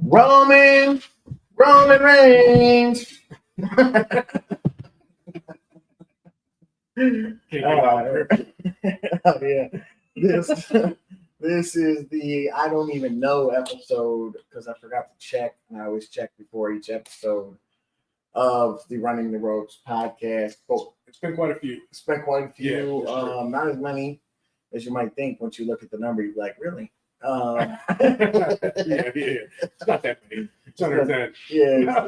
Roman Reigns. Oh yeah, this is the I don't even know episode because I forgot to check, and I always check before each episode of the Running the Ropes podcast. But it's been quite a few. Yeah, not as many as you might think. Once you look at the number, you're like, really? Yeah. It's not that many. It's under 10. Yeah,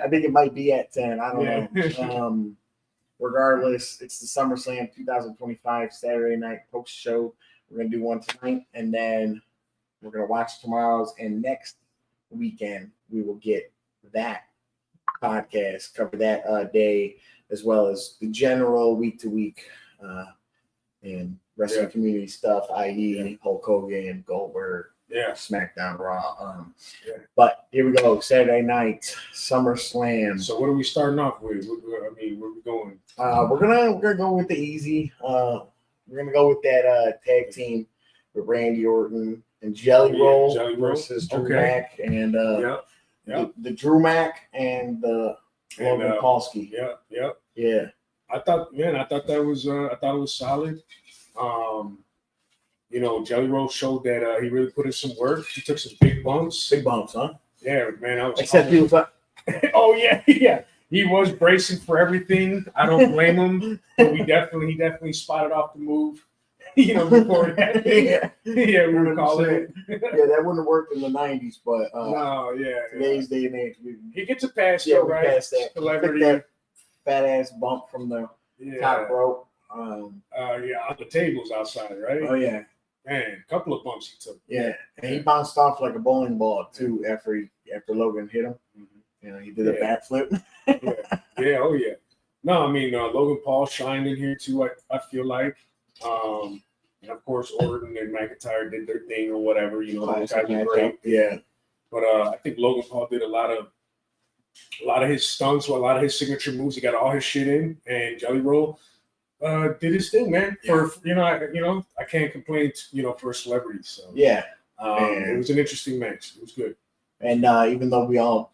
I think it might be at 10. I don't know. Regardless, it's the Summerslam 2025 Saturday night post show. We're going to do one tonight, and then we're going to watch tomorrow's. And next weekend, we will get that podcast, cover that day, as well as the general week-to-week and wrestling community stuff, i.e. Hulk Hogan, Goldberg, SmackDown, Raw. But here we go, Saturday night, SummerSlam. So what are we starting off with? Where are we going? We're gonna go with the easy. We're gonna go with that tag team with Randy Orton and Jelly Roll versus Drew Mack and the Drew Mack and the Logan Paulski. Yeah. I thought that was it was solid. Jelly Roll showed that he really put in some work. He took some big bumps. Big bumps, huh? Yeah, man. Except he was oh yeah. He was bracing for everything. I don't blame him. But he definitely spotted off the move. Before that. We would call it. Yeah, that wouldn't have worked in the 90s, but today's day and age, he gets a pass. Yeah, right? Past that. Celebrity. That fat ass bump from the top rope. On the tables outside, right? Oh yeah. Man, a couple of bumps he took. Yeah, and he bounced off like a bowling ball too after Logan hit him. Mm-hmm. He did a backflip. Oh yeah. No, I mean Logan Paul shined in here too. I feel like, and of course Orton and McIntyre did their thing or whatever. Those guys were great. Yeah, but I think Logan Paul did a lot of his stunts, a lot of his signature moves. He got all his shit in, and Jelly Roll did his thing, man. For I can't complain. For a celebrity. So it was an interesting match. It was good. And even though we all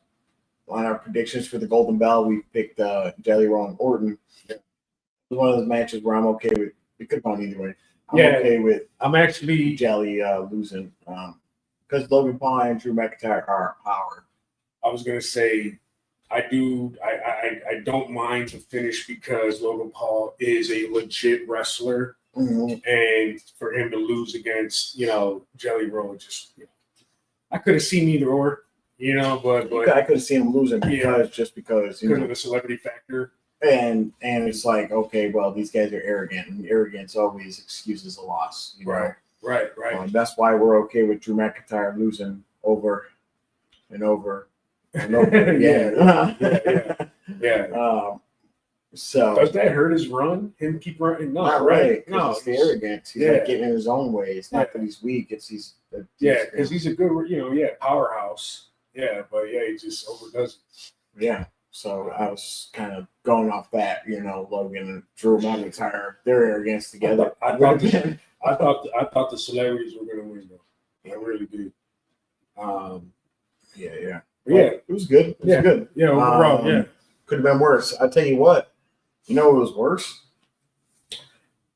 on our predictions for the Golden Bell, we picked Jelly Roll and Orton. Yeah. It was one of those matches where I'm okay with. It could have gone either way. I'm actually Jelly losing because Logan Paul and Drew McIntyre are power. I was gonna say. I don't mind the finish because Logan Paul is a legit wrestler, and for him to lose against Jelly Roll, I could have seen either or, but I could have seen him losing because of the celebrity factor, and it's like, okay, well, these guys are arrogant, and arrogance always excuses a loss, Right. That's why we're okay with Drew McIntyre losing over and over. So does that hurt his run? Him keep running? No, not right. No, it's the arrogance. He's like getting in his own way. It's not that he's weak. It's because he's a good, powerhouse. Yeah, but he just overdoes it. Yeah. So I was kind of going off that, Logan and Drew McIntyre, their arrogance together. I thought the celebrities were going to win though. I really did. Yeah. Yeah, it was good. It was good. Yeah, overall, could have been worse. I'll tell you what. It was worse?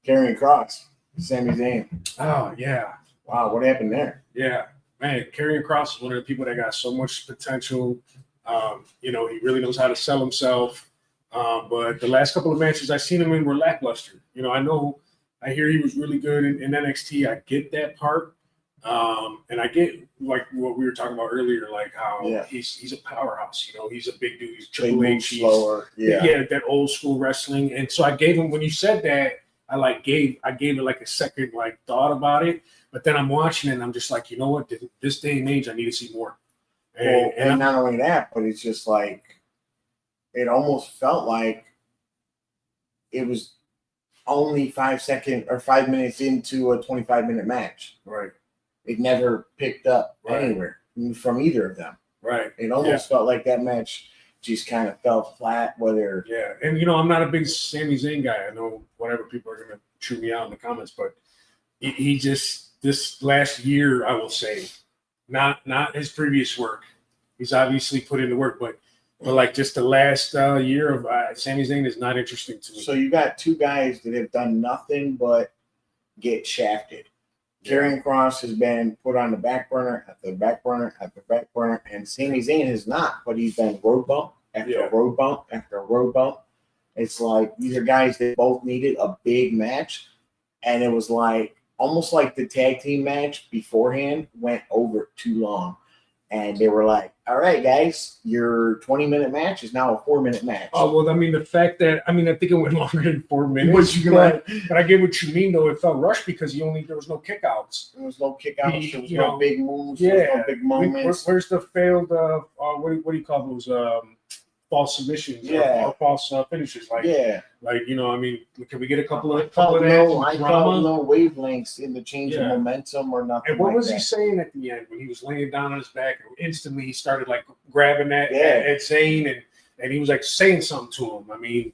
Karrion Kross, Sami Zayn. Oh yeah. Wow, what happened there? Yeah, man. Karrion Kross is one of the people that got so much potential. He really knows how to sell himself. But the last couple of matches I've seen him in were lackluster. I hear he was really good in NXT. I get that part. And I get like what we were talking about earlier, like how he's a powerhouse. He's a big dude. He's Triple H, slower. That old school wrestling. And so I gave him when you said that, I gave it like a second thought about it. But then I'm watching it and I'm just like, you know what? This day and age, I need to see more. And not only that, but it's just like it almost felt like it was only 5 minutes into a 25-minute match. Right. It never picked up anywhere from either of them. Right. It almost felt like that match just kind of fell flat. And I'm not a big Sami Zayn guy. I know whatever people are going to chew me out in the comments, but he just this last year, I will say, not his previous work. He's obviously put in the work, but like just the last year of Sami Zayn is not interesting to me. So you got two guys that have done nothing but get shafted. Karrion Kross has been put on the back burner after the back burner after back burner, and Sami Zayn has not, but he's been road bump after road bump after road bump. It's like these are guys that both needed a big match, and it was like almost like the tag team match beforehand went over too long. And they were like, all right, guys, your 20-minute match is now a 4-minute match. Oh, well, I mean, the fact that, I think it went longer than 4 minutes. But I get what you mean, though. It felt rushed because there was no kickouts. There was no kickouts. There was no big moves. There was no big moments. Where's the failed, what do you call those, false submissions or false finishes? Like, can we get a couple of that? I felt no wavelengths in the change of momentum or nothing. And what was he saying at the end when he was laying down on his back? And instantly he started like grabbing at Zayn and he was like saying something to him. I mean,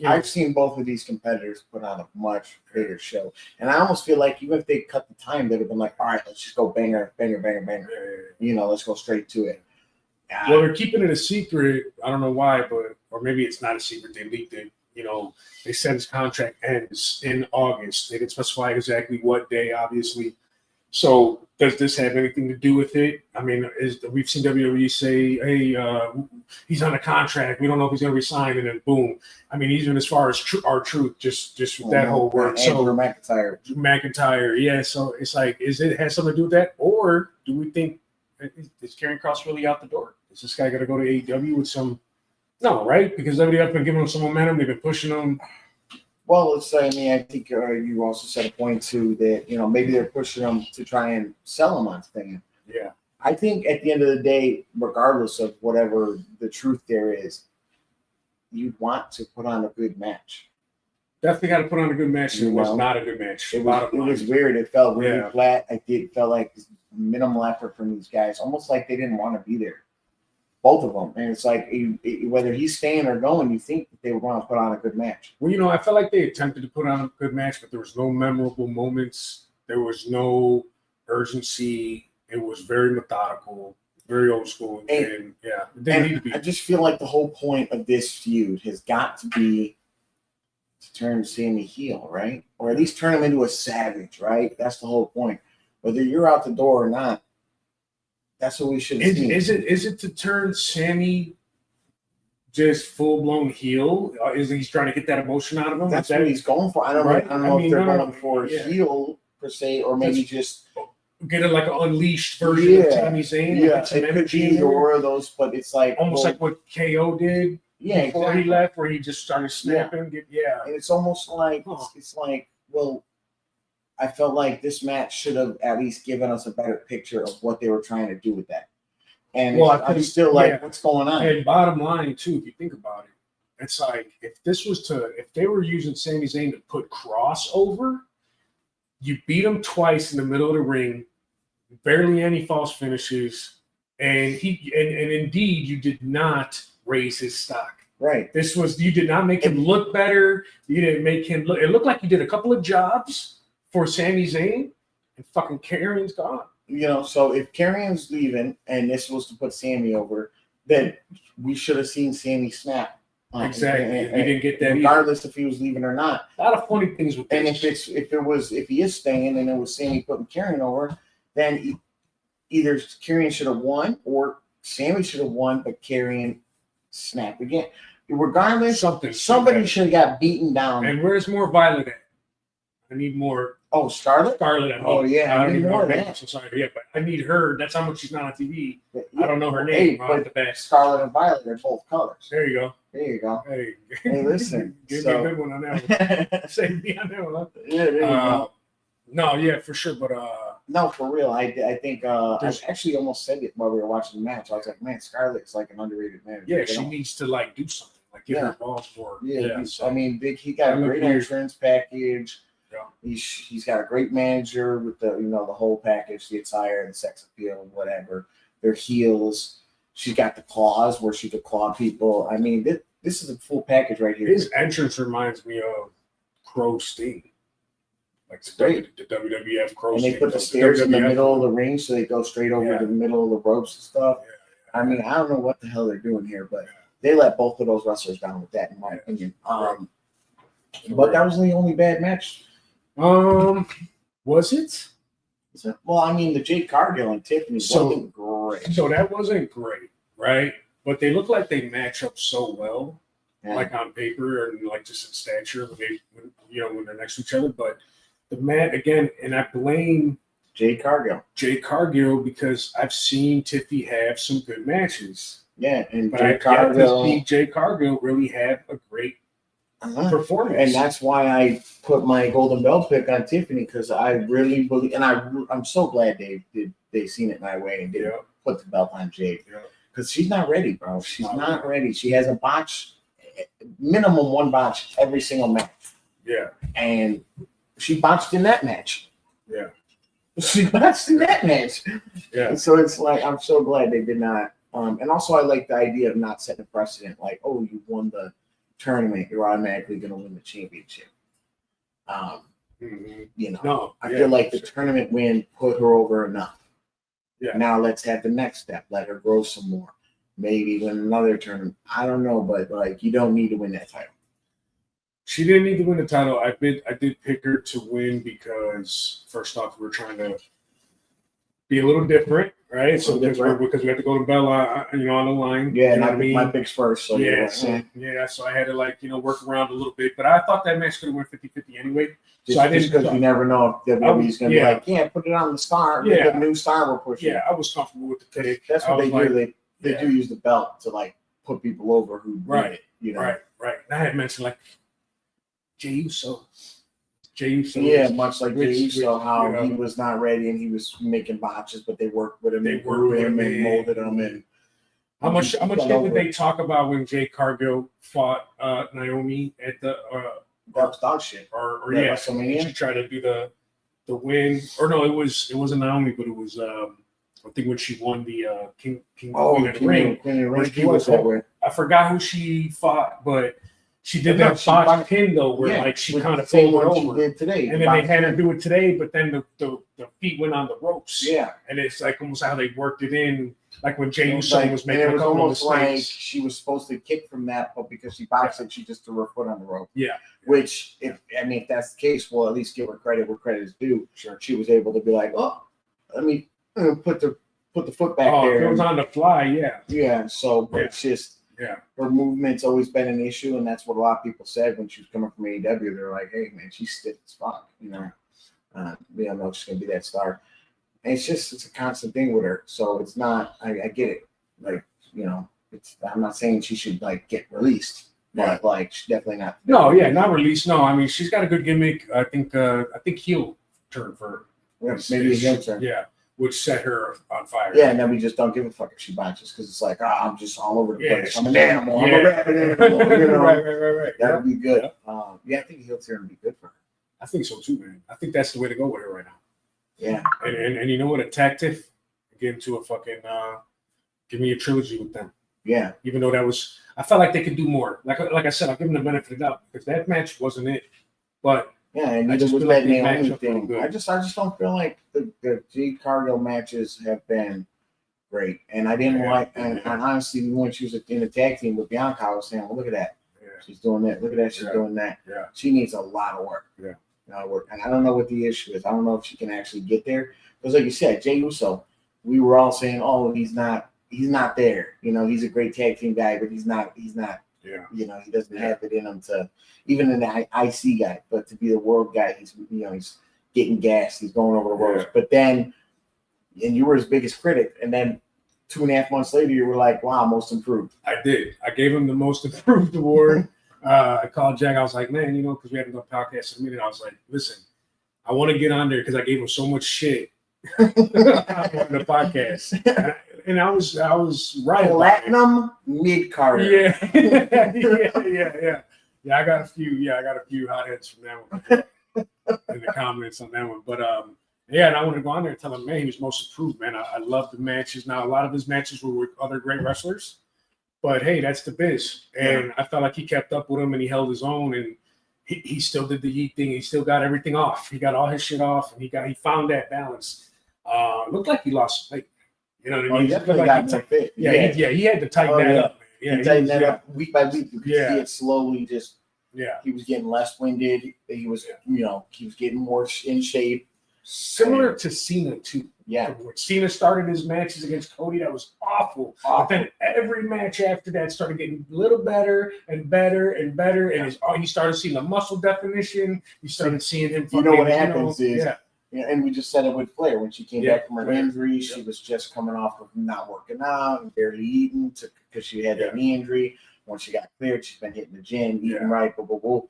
I've seen both of these competitors put on a much bigger show, and I almost feel like even if they cut the time, they'd have been like, all right, let's just go banger, banger, banger, banger. Let's go straight to it. Well, they're keeping it a secret. I don't know why, or maybe it's not a secret. They leaked it. They said his contract ends in August. They didn't specify exactly what day, obviously. So does this have anything to do with it? I mean, we've seen WWE say, hey, he's on a contract. We don't know if he's going to resign, and then boom. I mean, even as far as our truth, just with that whole word. So McIntyre, yeah. So it's like, has something to do with that, or do we think is Karrion Kross really out the door? Is this guy going to go to AEW with some? No, right? Because WWE's been giving him some momentum. They've been pushing him. Well, I think you also said a point too that maybe they're pushing him to try and sell him on thing. Yeah, I think at the end of the day, regardless of whatever the truth there is, you want to put on a good match. Definitely got to put on a good match. It was not a good match. It was weird. It felt really flat. It felt like minimal effort from these guys, almost like they didn't want to be there. Both of them. And it's like, whether he's staying or going, you think that they would want to put on a good match. Well, I felt like they attempted to put on a good match, but there was no memorable moments. There was no urgency. It was very methodical, very old school. And they need to be. I just feel like the whole point of this feud has got to be to turn Sami heel, right? Or at least turn him into a savage, right? That's the whole point. Whether you're out the door or not, that's what we should have seen. Is it to turn Sami just full blown heel? Is he's trying to get that emotion out of him? That's what he's going for. I don't know if they're going for heel per se, or maybe just get it like an unleashed version of Sami Zayn. Yeah, it could be either or of those, but it's like almost like what KO did. Yeah, before he left, where he just started snapping. And it's almost like it's like, well, I felt like this match should have at least given us a better picture of what they were trying to do with that. And I'm still like, what's going on? And bottom line, too, if you think about it, it's like if they were using Sami Zayn to put Kross over, you beat him twice in the middle of the ring, barely any false finishes, and indeed you did not raise his stock. Right. You did not make him look better. You didn't make him look. It looked like you did a couple of jobs for Sami Zayn, and fucking Karrion's gone. So if Karrion's leaving and this was to put Sami over, then we should have seen Sami snap. Exactly. And we didn't get that regardless if he was leaving or not. A lot of funny things with this. And if he is staying and it was Sami putting Karrion over, then either Karrion should have won or Sami should have won, but Karrion snapped again. Regardless, somebody should have got beaten down. And where's more Violet at? I need more. Oh, Scarlett? Scarlett. Oh, yeah. I don't even know her name. I'm so sorry. Yeah, but I need her. That's how much she's not on TV. Yeah. I don't know her name. But the best. Scarlett and Violet are both colors. There you go. Hey, listen. Give me a good one on that one. Save me on that one. Huh? Yeah, there you go. No, yeah, for sure. But no, for real. I think I actually almost said it while we were watching the match. I was like, man, Scarlett's like an underrated man. Yeah, she needs to like do something. Like get her balls more. Yeah. So, he got a great entrance package. Yeah. He's got a great manager with the the whole package, the attire, the sex appeal, whatever. Their heels. She's got the claws where she could claw people. I mean, this is a full package right here. His entrance reminds me of Crow Sting. like great. The WWF cross. And they put the stairs in the middle of the ring so they go straight over the middle of the ropes and stuff. I mean, I don't know what the hell they're doing here, but they let both of those wrestlers down with that, in my opinion. But that was the only bad match. Was it? Well, I mean, the Jade Cargill and Tiffany wasn't great. So that wasn't great, right? But they look like they match up so well, like on paper and like just in stature, when they're next to each other. But the match again, and I blame Jade Cargill because I've seen Tiffy have some good matches. Yeah, and but I've got to see Jade Cargill really have a great performance, and that's why I put my golden bell pick on Tiffany, because I really believe, and I'm so glad they seen it my way and didn't put the belt on Jade, because she's not ready, bro. She's not ready. She has a botch, minimum one botch every single match. Yeah, and she botched in that match. Yeah, she botched in that match. Yeah, so it's like I'm so glad they did not. And also I like the idea of not setting a precedent, like, oh, you won the tournament, you're automatically going to win the championship. I feel like the tournament win put her over enough. Yeah. Now let's have the next step. Let her grow some more. Maybe win another tournament. I don't know, but like, you don't need to win that title. She didn't need to win the title. I did pick her to win because first off, we're trying to be a little different, right? So because we have to go to Bella, on the line. Yeah, and I mean, my picks first. So so I had to work around a little bit. But I thought that match could have went 50-50 anyway. Just because you never know if WWE's going to be like, put it on the star. The new star we're pushing. Yeah, I was comfortable with the take. That's what they do. They do use the belt to like put people over who need it. Right. And I had mentioned like Jey Uso. Yeah, much like Jey Uso, how he was not ready and he was making botches, but they worked with him, they grew him and molded him. And how much did they talk about when Jade Cargill fought Naomi at the that was dog shit? WrestleMania? She tried to do the win, or no, it wasn't Naomi, but it was I think when she won the Queen of the Ring. I forgot who she fought, but she did that botch pin though, where she kind of folded over. She did today, and then they had her do it today, but then the feet went on the ropes. Yeah, and it's like almost how they worked it in, like when Jey Uso was making it was almost like she was supposed to kick from that, but because she boxed it, she just threw her foot on the rope. Yeah, which if that's the case, we'll at least give her credit where credit is due. Sure, she was able to be like, oh, let me put the foot back there. It was on the fly. Yeah. So it's just. Yeah, her movement's always been an issue, and that's what a lot of people said when she was coming from AEW. They're like, "Hey, man, she's stiff as fuck," We don't know if she's gonna be that star. And it's a constant thing with her. So it's not. I get it. Like, I'm not saying she should like get released, but like she's definitely not. No, not released. No, I mean she's got a good gimmick. I think heel turn for her. Maybe a heel turn. Yeah. Which set her on fire. Yeah, and then we just don't give a fuck if she botches because it's like, I'm just all over the place. I'm an animal. I'm a rabbit animal. Right. That would be good. I think heel turn would be good for her. I think so too, man. I think that's the way to go with her right now. Yeah. And you know what? Attack Tiff, get into a fucking give me a trilogy with them. Yeah. Even though I felt like they could do more. Like I said, I'll give them the benefit of the doubt because that match wasn't it. But yeah, and even with that Naomi thing, I just don't feel like the Jade Cargill matches have been great. And I didn't like, and honestly, when she was in the tag team with Bianca, I was saying, well, look at that. Yeah. She's doing that. Look at that. She's doing that. Yeah. She needs a lot of work. Yeah. And I don't know what the issue is. I don't know if she can actually get there. Because like you said, Jey Uso, we were all saying, oh, he's not there. He's a great tag team guy, but he's not. Yeah. He doesn't have it in him to even an IC guy, but to be the world guy, he's getting gassed, he's going over the ropes. But then, and you were his biggest critic, and then 2.5 months later, you were like, wow, most improved. I did. I gave him the most improved award. I called Jack. I was like, man, because we hadn't done podcast in a minute. I was like, listen, I want to get on there because I gave him so much shit on the podcast. And I was right. Platinum mid-card. Yeah. Yeah, I got a few hotheads from that one in the comments on that one. But and I want to go on there and tell him, man, he was most improved, man. I love the matches. Now, a lot of his matches were with other great wrestlers, but hey, that's the biz. And I felt like he kept up with him and he held his own. And he still did the Yeet thing. He still got everything off. He got all his shit off, and he found that balance. Looked like he lost weight. You know what I mean? He definitely got more fit. He had to tighten that up. Man. He tightened that up week by week because he had slowly just. Yeah, he was getting less winded. He was, he was getting more in shape. Similar to Cena too. Yeah, when Cena started his matches against Cody, that was awful. But then every match after that started getting a little better and better and better. And he started seeing the muscle definition. You started seeing him. What happens is, and we just said it with Flair when she came back from her injury. She was just coming off of not working out and barely eating because she had that knee injury. Once she got cleared, she's been hitting the gym, eating right, blah, blah, blah.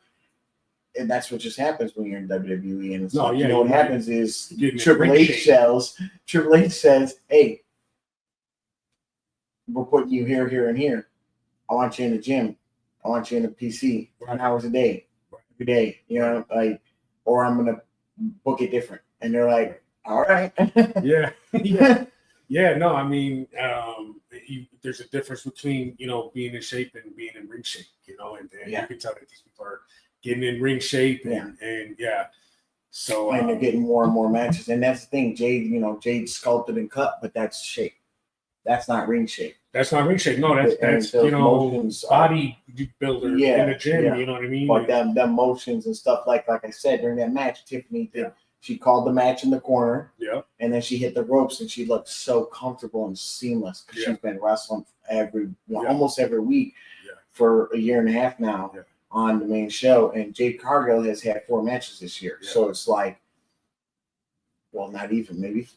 And that's what just happens when you're in WWE. And it's what happens is Triple H says, hey, we're putting you here, here, and here. I want you in the gym. I want you in the PC 9 hours a day, every day, or I'm going to book it different. And they're like, all right. No, I mean, there's a difference between, being in shape and being in ring shape, and you can tell that these people are getting in ring shape and so. And they're getting more and more matches. And that's the thing, Jade sculpted and cut, but that's shape. That's not ring shape. That's not ring shape. No, that's body builder in the gym, you know what I mean? But them motions and stuff like I said, during that match, Tiffany did. She called the match in the corner, and then she hit the ropes, and she looked so comfortable and seamless because she's been wrestling almost every week for a year and a half now on the main show. And Jade Cargill has had 4 matches this year, so it's like, well, not even maybe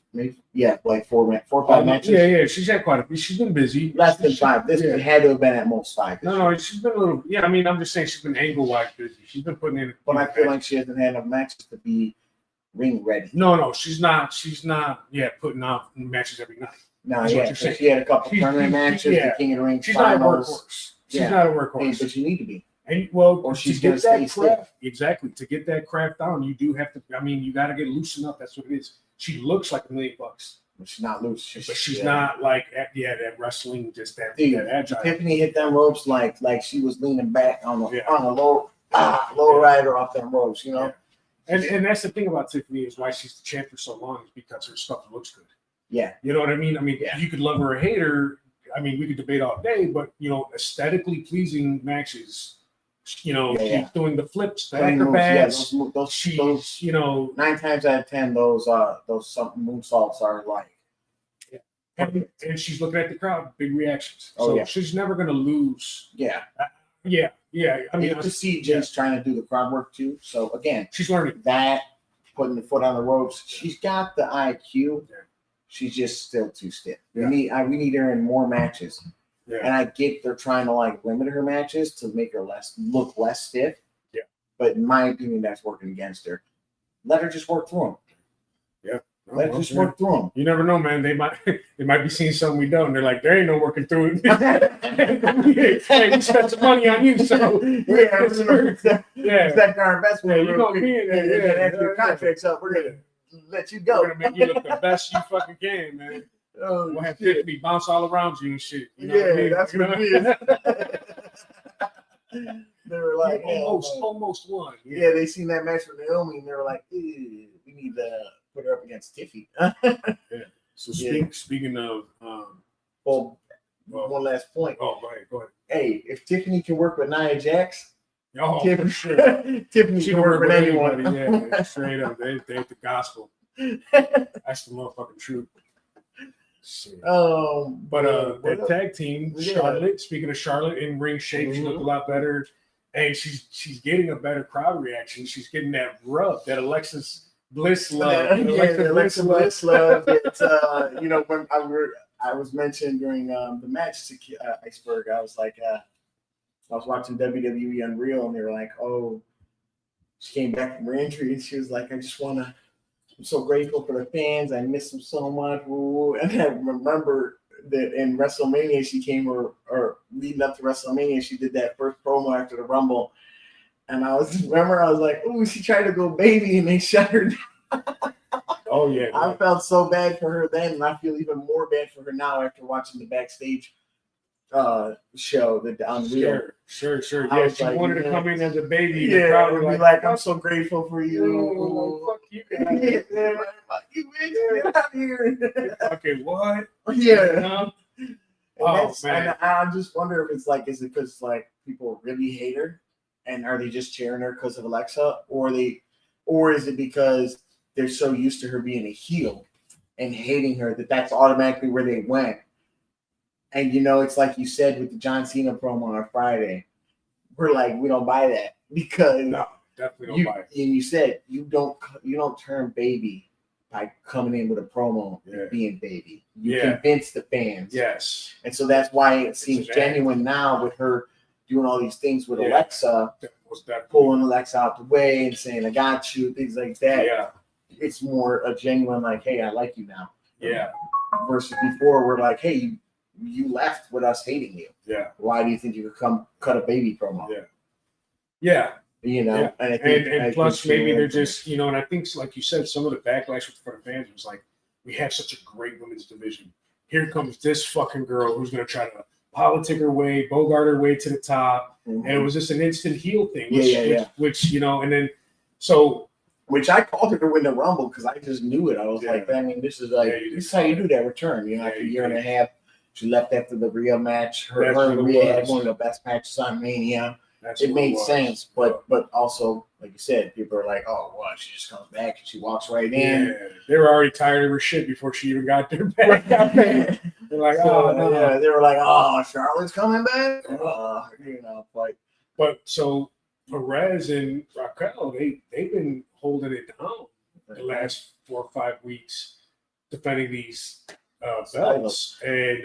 like 4 or 5 matches. Yeah, she's had quite a few. She's been busy. Less than 5. This had to have been at most 5. No, she's been a little. Yeah, I mean, I'm just saying she's been angle-wise busy. She's been putting in. But I feel like she hasn't had enough matches to be ring ready. No, she's not. Putting out matches every night. No, she had a couple tournament matches. The King of the Ring. She's not a workhorse. She's not a workhorse. But you need to be. And or she's to get that craft exactly to get that craft down, you do have to. I mean, you got to get loosened up. That's what it is. She looks like $1 million. But she's not loose. She's not like that wrestling. Just that agile. Tiffany hit them ropes like she was leaning back on the low rider off them ropes. Yeah. And that's the thing about Tiffany is why she's the champ for so long is because her stuff looks good. Yeah. You know what I mean? I mean, you could love her or hate her. I mean, we could debate all day, but aesthetically pleasing matches. She's doing the flips, the acrobats. Those 9 times out of 10, those moonsaults are like. And she's looking at the crowd, big reactions. So she's never going to lose. Yeah. I mean, to see Jay's trying to do the crowd work too. So again, she's learning that, putting the foot on the ropes. She's got the IQ. She's just still too stiff. We need her in more matches. Yeah. And I get they're trying to limit her matches to make her look less stiff. Yeah. But in my opinion, that's working against her. Let her just work through them. Yeah. Let her just work through them. You never know, man. They might be seeing something we don't. They're like, there ain't no working through it. Hey, we spent some money on you, so expect our investment. You gonna be in there. After your contract's up, we're gonna let you go. We're gonna make you look the best you fucking can, man. We'll have Tiffany bounce all around you and shit. You know what I mean? That's what it is. They were like, almost won. Yeah, they seen that match with Naomi and they were like, we need to put her up against Tiffy. So speaking of, one last point. Oh, go ahead. Hey, if Tiffany can work with Nia Jax, Tiffany can work with anyone. Yeah, straight up, they the gospel. That's the motherfucking truth. But that tag team, Charlotte. Speaking of Charlotte, in ring shape, she looked a lot better, and she's getting a better crowd reaction. She's getting that rub, that Alexis Bliss love. Alexa Bliss love. It's when I was mentioned during the match to Iceberg, I was like, I was watching WWE Unreal, and they were like, oh, she came back from her injury, and she was like, I'm so grateful for the fans. I miss them so much. And I remember that in WrestleMania, she came or leading up to WrestleMania, she did that first promo after the Rumble. And I was like, oh, she tried to go baby and they shut her down. Oh, yeah. I felt so bad for her then, and I feel even more bad for her now after watching the backstage show, the Unreal. Sure. I Yeah, was she like, wanted to come in as a baby. Yeah, Probably would be like, I'm so grateful for you. Fuck you guys. Fuck you, bitch. Get out of here. Okay, what? Yeah. Oh, man. And I just wonder if it's like, is it because like people really hate her, and are they just cheering her because of Alexa, or is it because they're so used to her being a heel and hating her that that's automatically where they went? And it's like you said with the John Cena promo on Friday, we're like, we don't buy that because No, definitely don't buy it. And you said you don't turn baby by coming in with a promo being baby. You convince the fans. Yes. And so that's why it seems genuine now with her doing all these things with Alexa, pulling Alexa out the way and saying, I got you, things like that. Yeah. It's more a genuine like, hey, I like you now. Yeah. Versus before we're like, hey, you left with us hating you. Yeah. Why do you think you could come cut a baby promo? Yeah. And plus maybe they're just, and I think like you said, some of the backlash for the fans was like, we have such a great women's division. Here comes this fucking girl who's gonna try to politic her way, bogart her way to the top, and it was just an instant heel thing. Which and then so. Which I called her to win the Rumble because I just knew it. I was like, I mean, this is this is how you do that return. After a year and a half, she left after the Rhea match. Her and Rhea had one of the best matches on Mania. It made sense, but also, like you said, people are like, oh, what? She just comes back and she walks right in. Yeah, they were already tired of her shit before she even got there back. They're like, oh, no. Yeah, they were like, oh, Charlotte's coming back. But so Perez and Raquel, they've been holding it down the last 4 or 5 weeks, defending these belts, and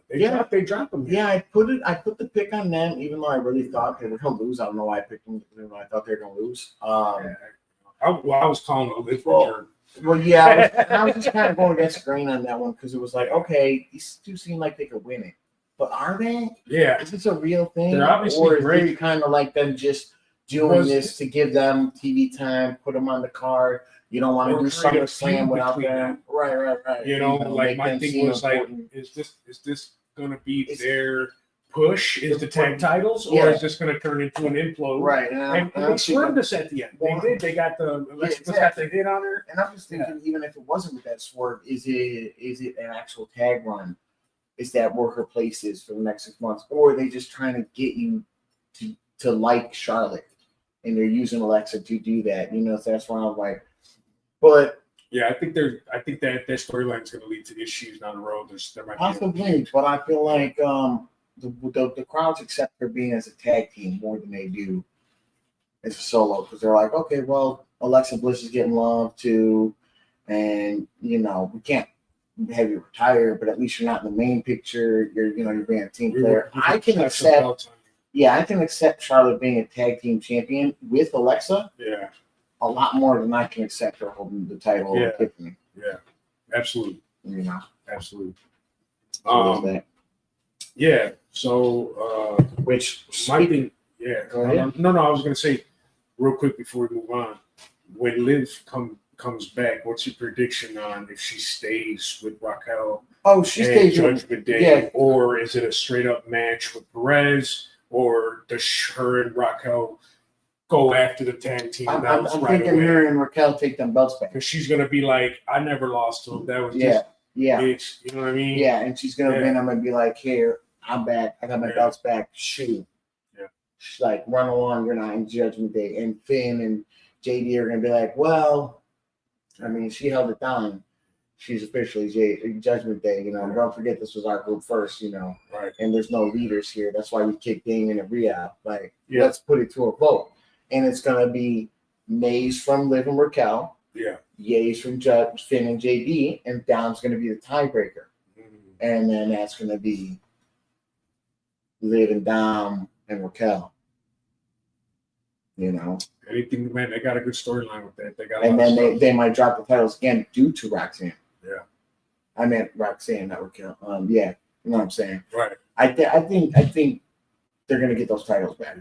they dropped them. Yeah, I put the pick on them, even though I really thought they were gonna lose. I don't know why I picked them. I thought they were gonna lose. I was calling a live return. Well, yeah, I was just kind of going against the grain on that one because it was like, okay, these two seem like they could win it, but are they? Yeah, is this a real thing? They're obviously or is great. it kind of like them just doing this to give them TV time, put them on the card? You don't want to do Summerslam without them. Right. Like my thing was like, is this gonna be their push? Is the tag titles, or is this gonna turn into an implode? Right. And they swerved us at the end. They did. They got the hit on her. And I'm just thinking, even if it wasn't with that swerve, is it an actual tag run? Is that where her place is for the next 6 months, or are they just trying to get you to like Charlotte, and they're using Alexa to do that? So that's why I'm like. But yeah, I think that their storyline is going to lead to issues down the road. There might possibly, but I feel like the crowds accept her being as a tag team more than they do as a solo, because they're like, okay, well, Alexa Bliss is getting love too, and we can't have you retire, but at least you're not in the main picture. You're being a team player. I can accept Charlotte being a tag team champion with Alexa. Yeah. A lot more than I can accept her holding the title. Yeah, absolutely. Absolutely. Yeah. So, which my thing. Yeah. Go ahead. No. I was gonna say real quick before we move on. When Liv comes back, what's your prediction on if she stays with Raquel? Oh, she stays Judgment Day, or is it a straight up match with Perez, or does her and Raquel go after the tag team? I'm thinking her and Raquel take them belts back. Because she's going to be like, I never lost to him. That was just bitch. You know what I mean? Yeah, and she's going to win them and be like, here, I'm back. I got my belts back. Shoot. Yeah. She's like, run along. You're not in Judgment Day. And Finn and JD are going to be like, well, I mean, she held it down. She's officially Judgment Day. Don't forget this was our group first, Right. And there's no leaders here. That's why we kicked Damon and Rhea out. Like, let's put it to a vote. And it's going to be nays from Liv and Raquel. Yeah. Yays from Finn and JD. And Dom's going to be the tiebreaker. Mm-hmm. And then that's going to be Liv and Dom and Raquel. Anything, man, they got a good storyline with that. They got and then they might drop the titles again due to Roxanne. Yeah. I meant Roxanne, not Raquel. Yeah. You know what I'm saying? Right. I think they're going to get those titles back.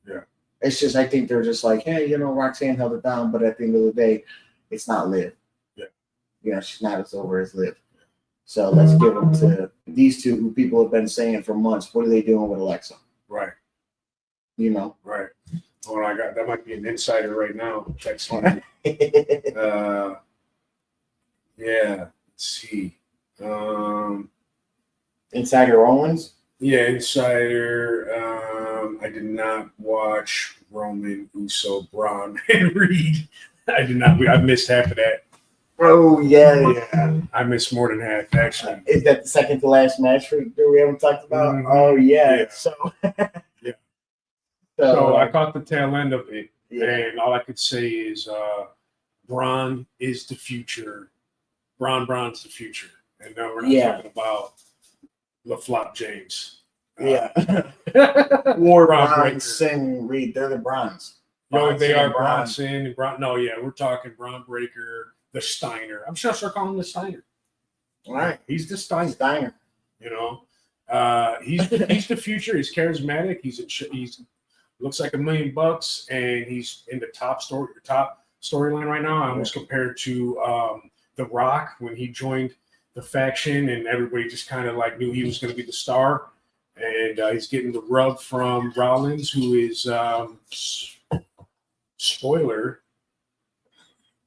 Yeah. It's just, I think they're just like, hey, Roxanne held it down, but at the end of the day, it's not Liv. Yeah. She's not as over as Liv. Yeah. So let's give them to these two who people have been saying for months. What are they doing with Alexa? Right. You know. Right. Oh, I got that might be an insider right now. Texting. Yeah. Let's see. Insider Owens. Yeah, insider. I did not watch Roman Uso, Braun, and Reed. I did not. I missed half of that. Oh yeah. I missed more than half actually. Is that the second to last match that we haven't talked about? Mm-hmm. Oh yeah. Yeah. So. Yeah. So So I caught the tail end of it, yeah. and all I could say is Braun is the future. Braun's the future, and now we're not talking about LaFlop James. Yeah. War Bronson Reed. They're the Bronze. No, they are Bronson and Braun. No, yeah, we're talking Braun Breaker, the Steiner. I'm sure I'll call him the Steiner. All right. He's the Steiner. Steiner. You know, he's the future. He's charismatic. He's looks like $1 million, and he's in the top storyline right now. I almost compared to The Rock when he joined the faction, and everybody just kind of like knew he was going to be the star. And he's getting the rub from Rollins, who is spoiler,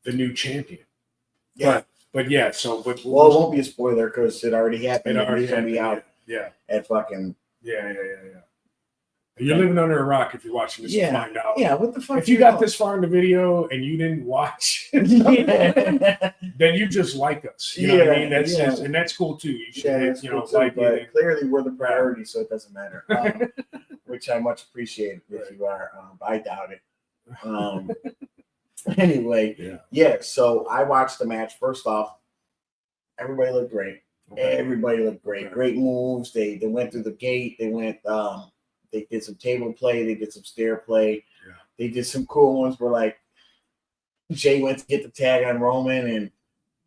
the new champion. Yeah. But yeah. So it won't be a spoiler because it already happened. It already happened. Be out. Yeah. At fucking. Yeah. You're living under a rock if you're watching this to find out. Yeah, what the fuck? If you got this far in the video and you didn't watch, then you just like us. You know what I mean? That's just, and that's cool too. You should, cool too, like it. Clearly, we're the priority, so it doesn't matter. Which I much appreciate if you are. I doubt it. Anyway, so I watched the match. First off, everybody looked great. Okay. Everybody looked great. Okay. Great moves. They went through the gate. They went. They did some table play. They did some stair play. Yeah. They did some cool ones where like Jay went to get the tag on Roman and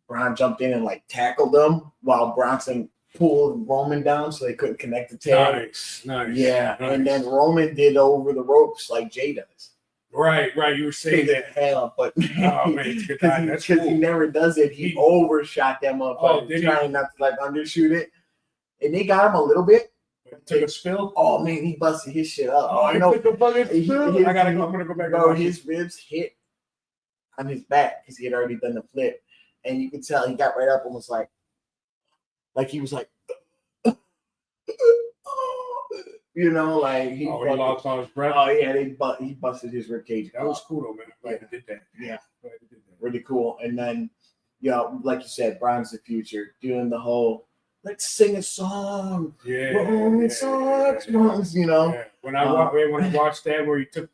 Braun jumped in and like tackled them while Bronson pulled Roman down so they couldn't connect the tag. Nice. Yeah. Nice. And then Roman did over the ropes like Jay does. Right. You were saying that. Hell, but because he never does it. He overshot them up, trying not to like undershoot it. And they got him a little bit. Took a spill. Oh man, he busted his shit up. Oh, I know. I'm gonna go back. Bro, his ribs hit on his back because he had already done the flip, and you could tell he got right up and was like he was like, you know, like he lost all his breath. Oh yeah, he busted his rib cage. That was cool though, man. I'm glad he did that. Yeah, really cool. And then, like you said, Braun's the future, doing the whole. Let's sing a song. Songs, you know. Yeah. When I watched that, where he took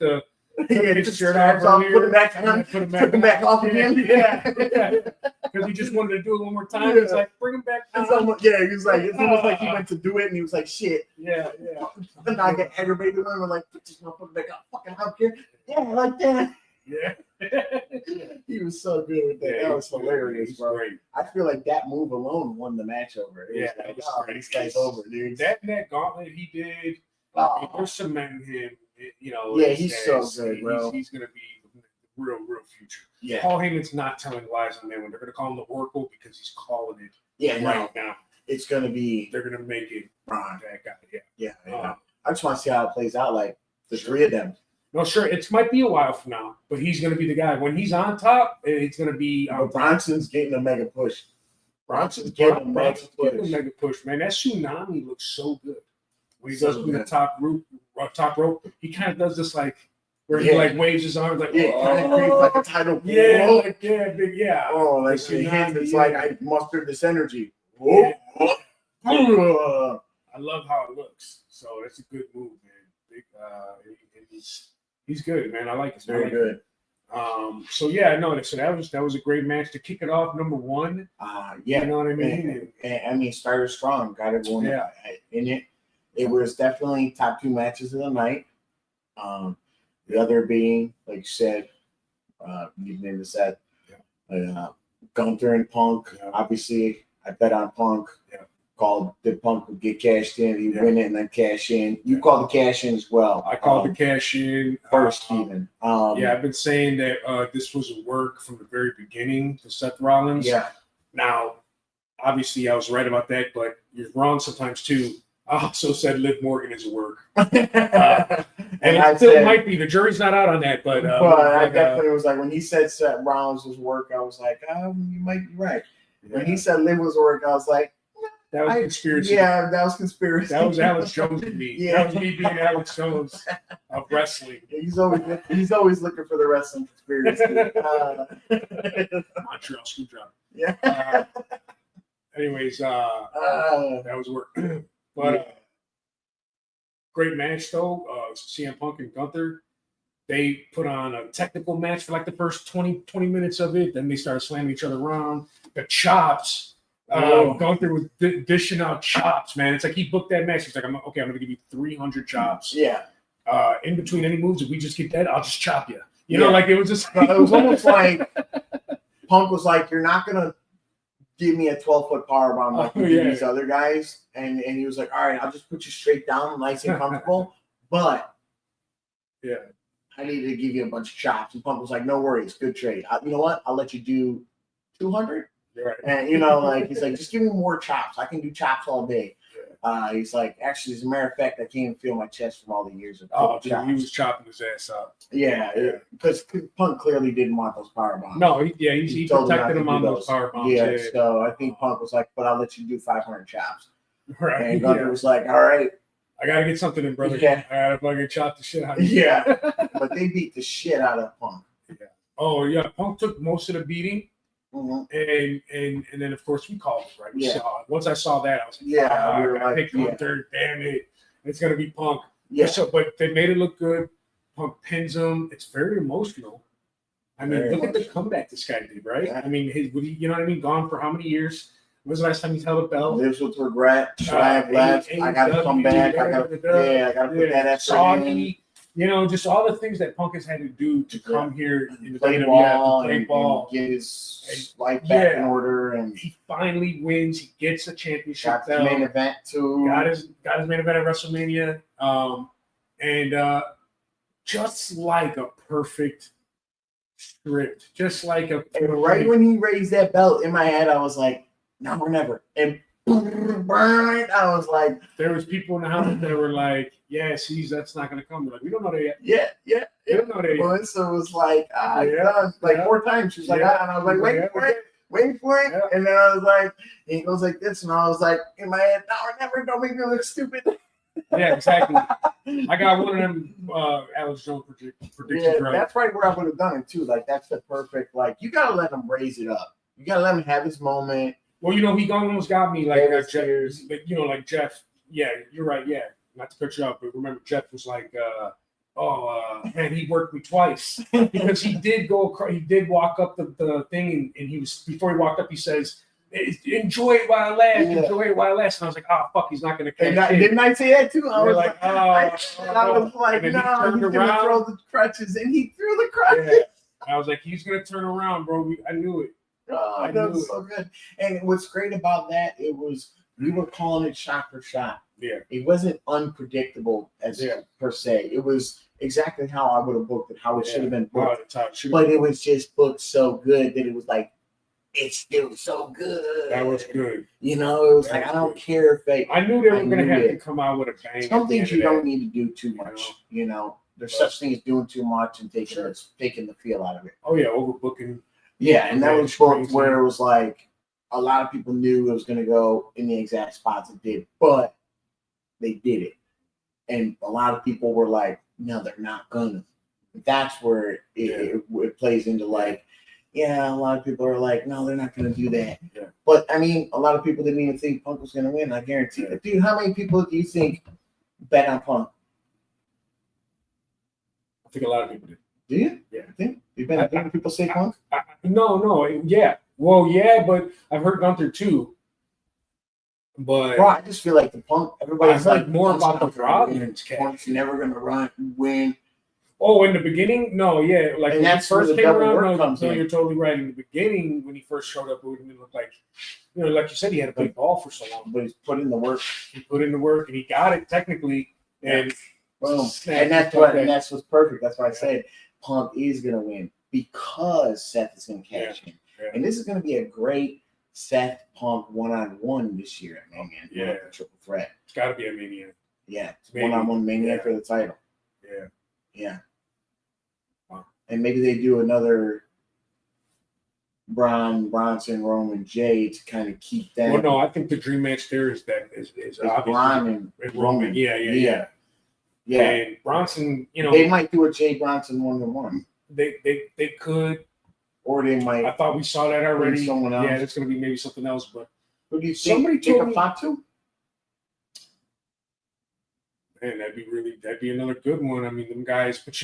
his shirt off, put it back on, took him back off again. Yeah, because he just wanted to do it one more time. It's like bring him back. He was like, it's almost like he went to do it, and he was like, shit. Yeah. And I get aggravated with him. I'm like, put this motherfucker back up, fucking out here. Yeah, like that. Yeah. He was so good with that. That was hilarious, bro. Great. I feel like that move alone won the match over. It was like, this guy's over, dude. That gauntlet he did, they're cementing him. He's so good, bro. He's gonna be the real future. Yeah. Paul Heyman's not telling lies on that one. They're gonna call him the Oracle because he's calling it. Now. It's gonna be. They're gonna make it Braun. That guy. Yeah. I just want to see how it plays out. Like the three of them. No, sure. It might be a while from now, but he's going to be the guy. When he's on top, it's going to be. Bronson's getting a mega push. Bronson's getting a mega push, man. That tsunami looks so good. When he does with the top rope, he kind of does this like where he like waves his arms like kind of creates like a tidal pool. Yeah. Oh, like it's like I mustered this energy. Yeah. I love how it looks. So that's a good move, man. He's good, man. I like it. Very good. So that was a great match to kick it off. Number one. You know what I mean? And started strong. Got everyone in it. It was definitely top two matches of the night. The other being, like you said, you named the set. Gunther and Punk. Yeah. Obviously, I bet on Punk. Yeah. Did Punk would get cashed in, he win it and then cash in. You called the cash in as well. I called the cash in first, even. I've been saying that this was a work from the very beginning to Seth Rollins. Yeah. Now, obviously I was right about that, but you're wrong sometimes too. I also said Liv Morgan is a work. And it still might be. The jury's not out on that, but I definitely was like, when he said Seth Rollins was work, I was like, you might be right. Yeah. When he said Liv was work, I was like, that was conspiracy. Yeah, that was conspiracy. That was Alex Jones and me. Yeah. That was me being Alex Jones of wrestling. He's always looking for the wrestling conspiracy. Montreal screwdriver. Yeah. Anyways, that was work. But great match though. CM Punk and Gunther, they put on a technical match for like the first 20 minutes of it. Then they started slamming each other around. The chops. Gunther was dishing out chops, man. It's like he booked that match. He's like, I'm going to give you 300 chops. Yeah. In between any moves, if we just get that, I'll just chop you. You know, like it was just. It was almost like Punk was like, you're not going to give me a 12-foot powerbomb like you do these other guys. And he was like, all right, I'll just put you straight down, nice and comfortable. But I need to give you a bunch of chops. And Punk was like, no worries, good trade. You know what? I'll let you do 200. Right. And he's like, just give me more chops. I can do chops all day. He's like, actually, as a matter of fact, I can't even feel my chest from all the years of chops. He was chopping his ass up. Yeah, because Punk clearly didn't want those power bombs. No, he protected him on those power bombs. Yeah, so I think Punk was like, but I'll let you do 500 chops. Right. And Gunther was like, all right. I got to get something in, brother. Yeah. I got to fucking chop the shit out of you. Yeah, but they beat the shit out of Punk. Yeah. Oh, yeah, Punk took most of the beating. Mm-hmm. And then of course we called it, right? We Yeah. saw it. Once I saw that, I was like, we were I picked Gunther, damn it. It's gonna be Punk. Yeah. So, but they made it look good. Punk pins him. It's very emotional. I mean, look at the comeback this guy did, right? Yeah. I mean, you know what I mean? Gone for how many years? When was the last time he held a belt? Lives with regret. Should I have left? I gotta come back. I gotta put that effort in. You know, just all the things that Punk has had to do to come here in the play ball and get his life back in order, and he finally wins. He gets a championship. Got the main event too. Got his main event at WrestleMania, and just like a perfect script, just like a. And right when he raised that belt, in my head, I was like, "No, we're never." And I was like, there was people in the house that were like, yeah, see, that's not going to come. We're like, we don't know that yet. Yeah. We don't know that yet. Melissa was like, like 4 times. She's like, and I was like, wait for it. Yeah. And then I was like, and he goes like this, and I was like, in my head, no, never, don't make me look stupid. Yeah, exactly. I got one of them Alex Jones predictions right. That's right where I would have done it too. Like, that's the perfect, like, you got to let him raise it up. You got to let him have his moment. Well, he almost got me like Jeff, like Jeff. Yeah, you're right. Yeah, not to cut you off, but remember Jeff was like, man, he worked me twice because he did walk up the thing, and he was before he walked up, he says, "Enjoy it while it lasts. Enjoy it while it lasts." And I was like, "Oh fuck, he's not going to catch it." Didn't I say that too? I was like, no, he's going to throw the crutches, and he threw the crutches. Yeah. I was like, he's going to turn around, bro. I knew it. Oh, that was so good. And what's great about that, we were calling it shot for shot. Yeah. It wasn't unpredictable per se. It was exactly how I would have booked it, how it should have been booked. But it was just booked so good that it was like, it's still so good. That was good. It was like, I don't care if I knew they were going to have to come out with a bang. Some things you don't need to do too much. There's such things as doing too much and taking the feel out of it. Oh, yeah, overbooking. Yeah, and that was booked where it was like a lot of people knew it was going to go in the exact spots it did, but they did it. And a lot of people were like, no, they're not going to. That's where it plays into like, a lot of people are like, no, they're not going to do that. Yeah. But, I mean, a lot of people didn't even think Punk was going to win. I guarantee it. Dude, how many people do you think bet on Punk? I think a lot of people did. Do you? Yeah. I think you've been hearing people say Punk? No, yeah. Well, yeah, but I've heard Gunther too. But bro, I just feel like the Punk. Everybody's like more about the Rollins. Punk's never gonna win. Oh, in the beginning, no, yeah, like and when that's he first came around. No, in. You're totally right. In the beginning, when he first showed up, it wouldn't look like, like you said, he had to play ball for so long. But he's put in the work. He put in the work, and he got it technically. And boom. And that's what's perfect. That's why I said Punk is gonna win because Seth is gonna catch him. Yeah. And this is gonna be a great Seth Punk 1-on-1 this year at Mania. Yeah, triple threat. It's got to be a Mania. Yeah, 1-on-1 Mania for the title. Yeah. Wow. And maybe they do another Bronson, Roman, Jay to kind of keep that. Well, no, I think the dream match there is Braun and Roman. Yeah. And Bronson, they might do a Jay Bronson 1-on-1. They could, or they might. I thought we saw that already. Someone else. Yeah, it's going to be maybe something else. But who do you think? Somebody told me Fatu? Man, that'd be another good one. I mean, them guys, but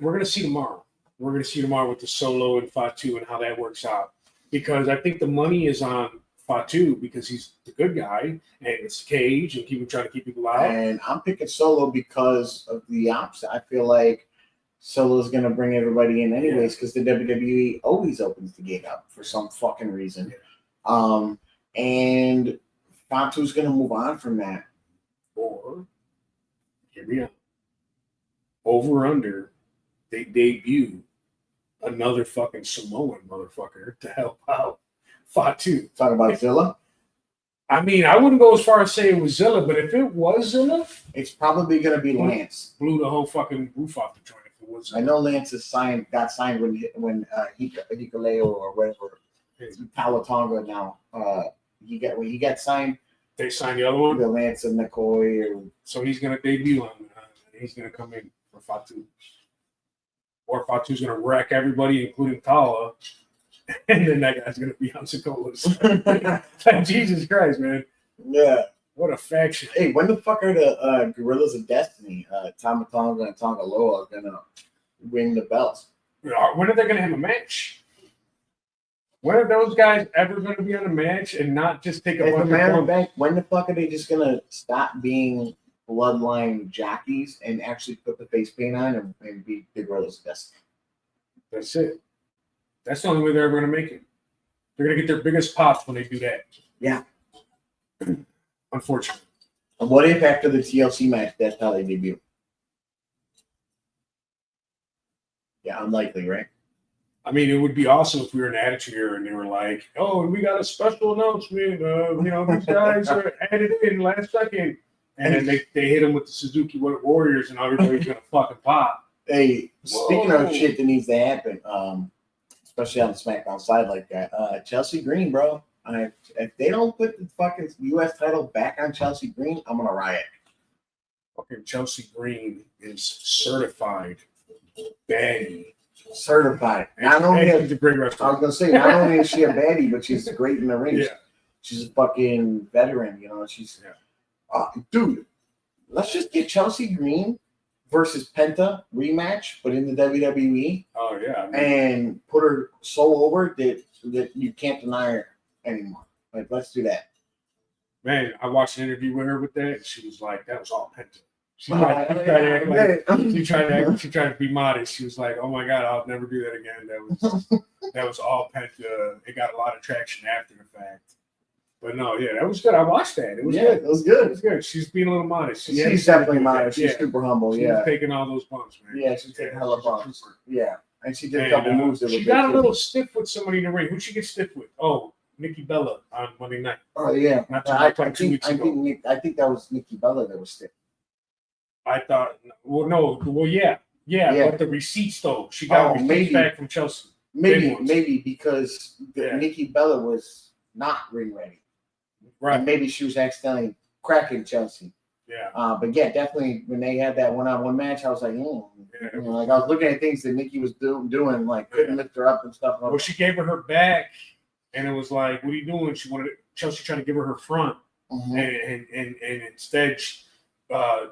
we're gonna see tomorrow. We're gonna see tomorrow with the Solo and Fatu and how that works out. Because I think the money is on Fatu because he's the good guy and it's Cage and trying to keep people out. And I'm picking Solo because of the opposite. I feel like Solo's gonna bring everybody in anyways because the WWE always opens the gate up for some fucking reason. Yeah. And Fatu's gonna move on from that. Or, here we go. Over under, they debut another fucking Samoan motherfucker to help out Fatu. Talking about Zilla? I mean, I wouldn't go as far as say it was Zilla, but if it was Zilla, it's probably going to be Lance. Blew the whole fucking roof off the joint if it was Zilla. I know Lance got signed when Hikuleo or whatever, Talatonga now. He got signed. They signed the other one? The Lance and McCoy. So he's going to debut on he's going to come in for Fatu. Or Fatu's going to wreck everybody, including Tala. And then that guy's going to be on Sokola's. Like, Jesus Christ, man. Yeah. What a faction. Hey, when the fuck are the Gorillas of Destiny, Tama Tonga and Tonga Loa, going to win the belts? When are they going to have a match? When are those guys ever going to be on a match and not just take a bunch of bank? When the fuck are they just going to stop being bloodline jockeys and actually put the face paint on and be the Gorillas of Destiny? That's it. That's the only way they're ever going to make it. They're going to get their biggest pops when they do that. Yeah. Unfortunately. And what if after the TLC match, that's how they debut? Yeah, unlikely, right? I mean, it would be awesome if we were in Attitude Era and they were like, "Oh, we got a special announcement. These guys are added in last second," and then they hit them with the Suzuki Warriors, and everybody's gonna fucking pop. Hey, speaking of shit that needs to happen, especially on the SmackDown side like that, Chelsea Green, bro. If they don't put the fucking U.S. title back on Chelsea Green, I'm gonna riot. Fucking Chelsea Green is certified baddie. Certified. Not only she's a great wrestler. I was gonna say, not only is she a baddie, but she's great in the ring. Yeah. She's a fucking veteran, she's dude, let's just get Chelsea Green versus Penta rematch, but in the WWE. Oh yeah. And put her so over that you can't deny her anymore. Like, let's do that. Man, I watched an interview with her with that, and she was like, that was all Penta. She tried to be modest. She was like, "Oh my God, I'll never do that again." That was all Penta. It got a lot of traction after the fact. But no, yeah, that was good. I watched that. It was good. It was good. It was good. She's being a little modest. She's definitely modest. She's super humble. She's taking all those bumps, man. Yeah, she's taking hella bumps. Yeah, and she did a couple moves. She got a little stiff with somebody in the ring. Who'd she get stiff with? Oh, Nikki Bella on Monday night. Oh yeah, I think 2 weeks ago. I think that was Nikki Bella that was stiff. I thought, yeah, but the receipts though, she got receipts back from Chelsea. Maybe because Nikki Bella was not ring ready, right? And maybe she was accidentally cracking Chelsea. Yeah. But yeah, definitely when they had that one-on-one match, I was like, like I was looking at things that Nikki was doing, like couldn't lift her up and stuff. Well, she gave her back, and it was like, "What are you doing?" She wanted Chelsea trying to give her front, and instead.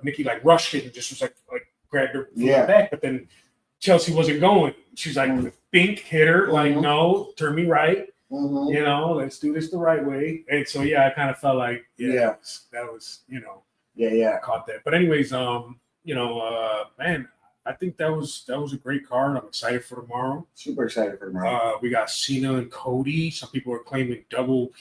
Nikki like rushed it and just was like grabbed her back, but then Chelsea wasn't going. She's like, "Bink, hit her, like no, turn me right, let's do this the right way." And so I kind of felt like that was I caught that. But anyways, man, I think that was a great card. I'm excited for tomorrow. Super excited for tomorrow. We got Cena and Cody. Some people are claiming double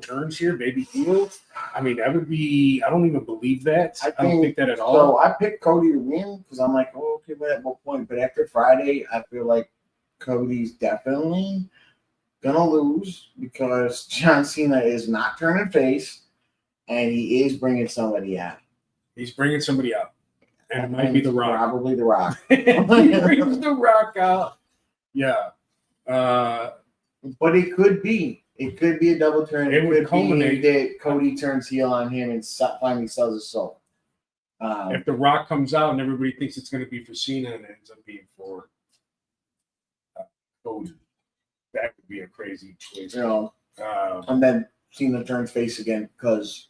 turns here, baby heel. I mean, that would be. I don't even believe that. I don't think that at all. So I picked Cody to win because I'm like, okay, but at what point? But after Friday, I feel like Cody's definitely gonna lose because John Cena is not turning face, and he is bringing somebody out. He's bringing somebody out, and it might be The Rock. Probably The Rock. He brings The Rock out. Yeah. But it could be. It could be a double turn. It would could culminate be that Cody turns heel on him and finally sells his soul. If The Rock comes out and everybody thinks it's going to be for Cena and it ends up being for Cody, that would be a crazy twist. And then Cena turns face again because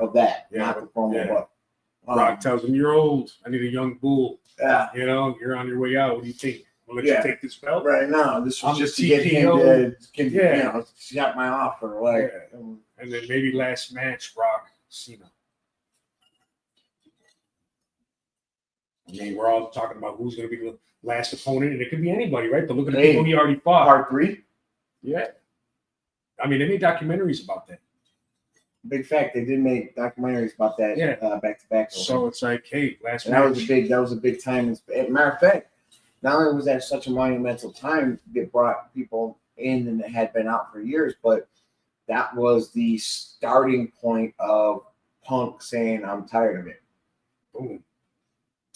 of that, not the promo. Yeah. But, Rock tells him, "You're old. I need a young bull. Yeah. You're on your way out. What do you think? We'll let you take this belt right now. This was I'm just the to get him to, shut my offer. Like, and then maybe last match, Rock Cena. I mean, we're all talking about who's going to be the last opponent, and it could be anybody, right? But look at the people he already fought. Part 3. Yeah. I mean, they made documentaries about that. Big fact, they did make documentaries about that back to back. So it's like, hey, last and match. that was a big time. Matter of fact, not only was that such a monumental time that brought people in and that had been out for years, but that was the starting point of Punk saying, "I'm tired of it." Boom.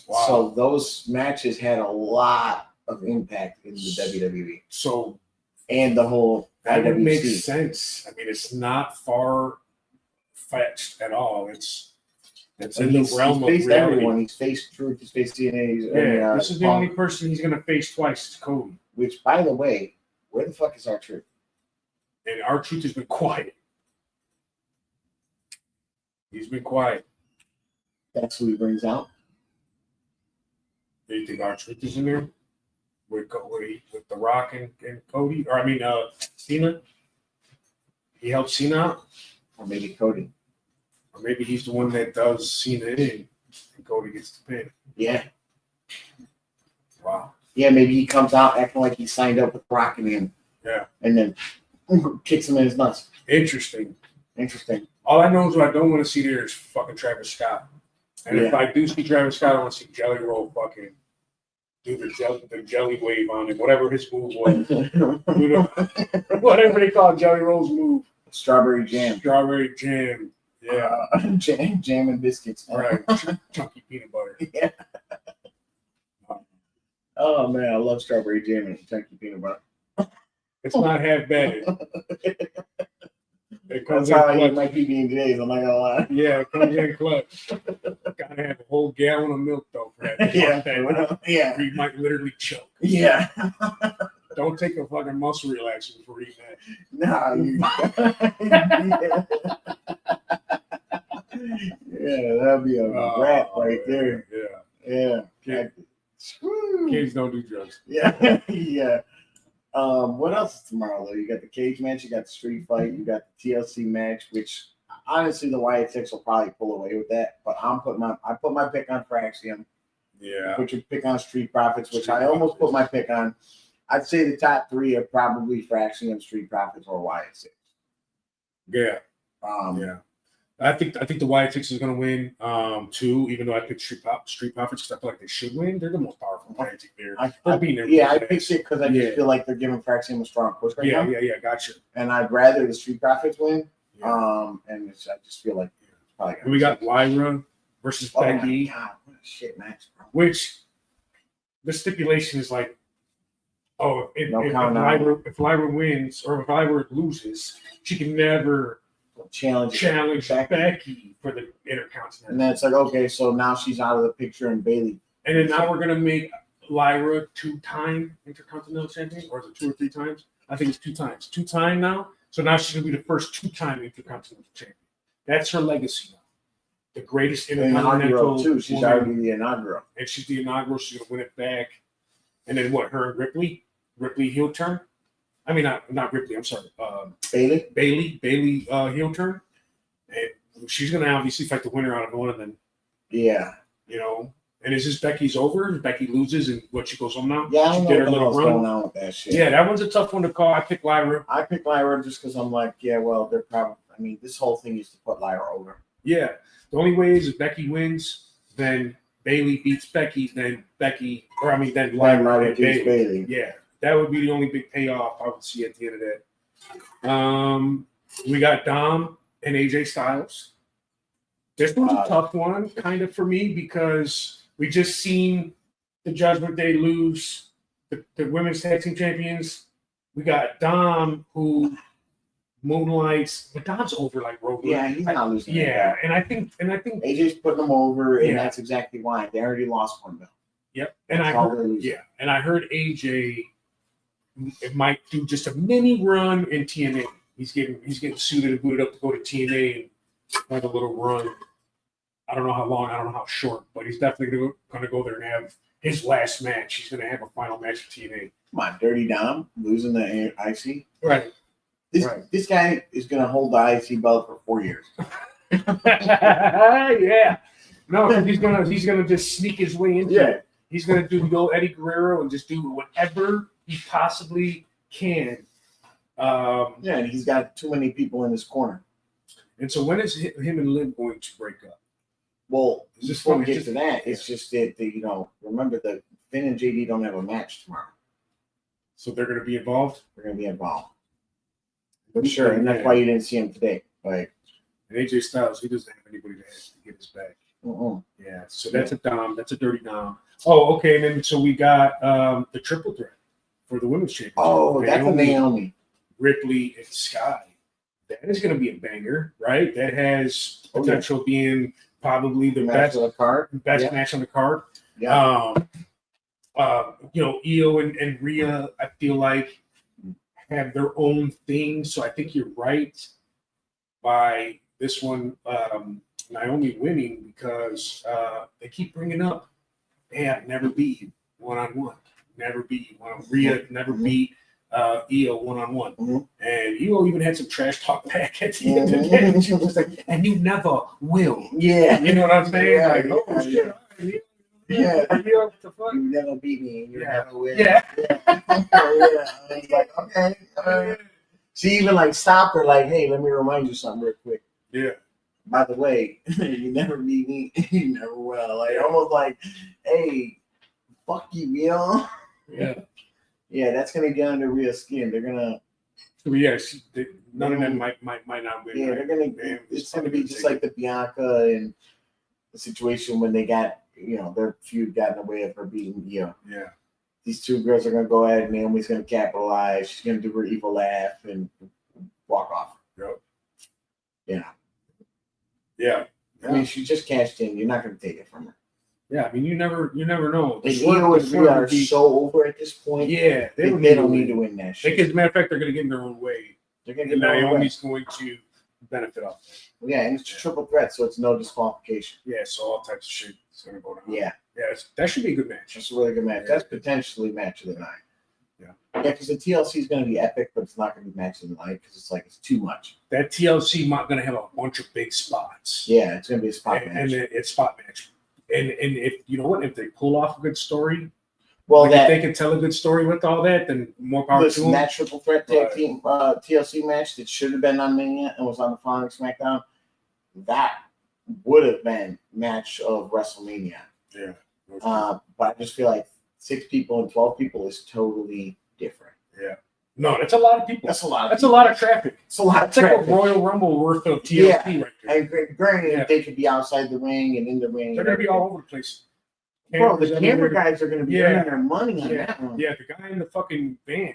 Wow. So those matches had a lot of impact in the WWE. So, and the whole that would make sense. I mean, it's not far fetched at all. It's in the realm of reality. Everyone. He's faced Truth. He's faced TNA. This is the only person he's going to face twice. Is Cody. Which, by the way, where the fuck is R-Truth? And R-Truth has been quiet. He's been quiet. That's who he brings out. Do you think R-Truth is in there with The Rock and Cody? Or Cena? He helps Cena out? Or maybe Cody. Or maybe he's the one that does Cena in and Cody gets the pin. Yeah. Wow. Yeah, maybe he comes out acting like he signed up with Rock and him. Yeah. And then kicks him in his nuts. Interesting. All I know is what I don't want to see there is fucking Travis Scott. And if I do see Travis Scott, I want to see Jelly Roll fucking do the jelly wave on him, whatever his move was. Whatever they call Jelly Roll's move. Strawberry jam. Yeah. Jam and biscuits. All right. Chunky peanut butter. Yeah. Oh, man. I love strawberry jam and chunky peanut butter. It's not half bad. That's how I eat my PB&Js, I'm not gonna lie. Yeah, it comes in clutch. Gotta have a whole gallon of milk though for that. Yeah. You might literally choke. Yeah. Don't take a fucking muscle relaxer before eating that. Yeah, that'd be a wrap right there. Yeah. Kids don't do drugs. Yeah. Yeah. What else is tomorrow, though? You got the cage match, you got the street fight, you got the TLC match, which honestly the Wyatt Six will probably pull away with that. But I put my pick on Fraxium. Yeah. Put your pick on Street Profits, which I almost put my pick on. I'd say the top 3 are probably Fraxium, Street Profits, or Wyatt Six. Yeah. Yeah. I think the Wyatt Six is going to win too, even though I picked Street Profits because I feel like they should win. They're the most powerful tag team there. I picked it because I just feel like they're giving Fraxium a strong push right now. Yeah, gotcha. And I'd rather the Street Profits win. Yeah. And I just feel like it's probably we got Lyra versus Becky. Oh my God, what a shit match, bro. Which the stipulation is like, if Lyra wins or if Lyra loses, she can never challenge Becky for the Intercontinental. And then it's like, okay, so now she's out of the picture and Bayley. And then now we're going to make Lyra 2-time Intercontinental Champion, or is it 2 or 3 times? I think it's 2 times. 2-time now. So now she's going to be the first 2-time Intercontinental Champion. That's her legacy now. The greatest Intercontinental too. She's already the inaugural. And she's the inaugural. She's going to win it back. And then what? Her and Ripley heel turn. I mean, not Ripley. I'm sorry. Bayley heel turn, and she's going to obviously fight the winner out of one of them. Yeah. And is this Becky's over? Becky loses and she goes home now? Yeah, I don't know what's going on with that shit. Yeah, that one's a tough one to call. I picked Lyra. Just because I'm like, yeah, well, they're probably. I mean, this whole thing is to put Lyra over. Yeah, the only way is if Becky wins, then Bayley beats Becky, then Lyra beats Bayley. Yeah. That would be the only big payoff I would see at the end of that. We got Dom and AJ Styles. This one's a tough one, kind of for me, because we just seen the Judgment Day lose the women's tag team champions. We got Dom, who moonlights, but Dom's over like Rover. Yeah, he's not losing. Yeah, and I think AJ's putting them over, and that's exactly why they already lost one belt. Yep, and I heard AJ might do just a mini run in TNA. He's getting suited and booted up to go to TNA and have a little run. I don't know how long, I don't know how short, but he's definitely going to go there and have his last match. He's going to have a final match with TNA. Come on, Dirty Dom losing the IC. Right. This guy is going to hold the IC belt for 4 years. Yeah. No, he's gonna just sneak his way into it. He's gonna do the old Eddie Guerrero and just do whatever he possibly can. And he's got too many people in his corner. And so when is him and Liv going to break up? Well, before we get to that, it's just that, remember that Finn and JD don't have a match tomorrow. So they're going to be involved? They're going to be involved. For sure. And that's why you didn't see him today. Like, and AJ Styles, he doesn't have anybody to get his back. Yeah. So that's a Dom. That's a Dirty Dom. Oh, okay. And then so we got the triple threat for the women's championship. Oh, that's a Naomi. Ripley and Sky. That is going to be a banger, right? That has potential being probably the best on the card. Best match on the card. Yeah. Io and Rhea, I feel like have their own thing. So I think you're right by this one, Naomi winning, because they keep bringing up they have never beat you one-on-one. Never beat you. Rhea never beat Io one-on-one. And Io even had some trash talk back at the end of the day. She was like, and you never will. Yeah. You know what I'm saying? Yeah, like, oh, shit. You never beat me. You never will. Yeah. I was like, okay. She even like stopped her, like, hey, let me remind you something real quick. Yeah. By the way, you never beat me. You never will. Like, almost like, hey, fuck you, Io. Yeah. Yeah, that's gonna get under Rhea's skin. They're gonna. None of them might not win. Yeah, right? they're gonna. It's gonna be just like the Bianca and the situation when they got, their feud got in the way of her beating Io. Yeah. These two girls are gonna go at it. Naomi's gonna capitalize. She's gonna do her evil laugh and walk off. Yep. Yeah. Yeah. I mean, she just cashed in. You're not gonna take it from her. Yeah, I mean, you never know. Io and Rhea are so over at this point. Yeah, they don't need to win that shit. As a matter of fact, they're going to get in their own way. They're going to get in their own way. Naomi's going to benefit off that. Yeah, and it's a triple threat, so it's no disqualification. Yeah, so all types of shit is going to go down. Yeah. Yeah, that should be a good match. It's a really good match. That's potentially match of the night. Yeah, because the TLC is going to be epic, but it's not going to be match of the night because it's too much. That TLC not going to have a bunch of big spots. Yeah, it's going to be a spot match. And it's spot match. And if you know what, if they pull off a good story, well, if they can tell a good story with all that, then more power to them. That triple threat tag team TLC match that should have been on Mania and was on the following SmackDown, that would have been match of WrestleMania. Yeah. But I just feel like 6 people and 12 people is totally different. Yeah. No, that's a lot of people. That's a lot of traffic. It's a lot of traffic. It's like a Royal Rumble worth of TLC right there. And granted, they could be outside the ring and in the ring. They're going to be all over the place. Bro, the camera guys are going to be earning their money on that one. Yeah, the guy in the fucking van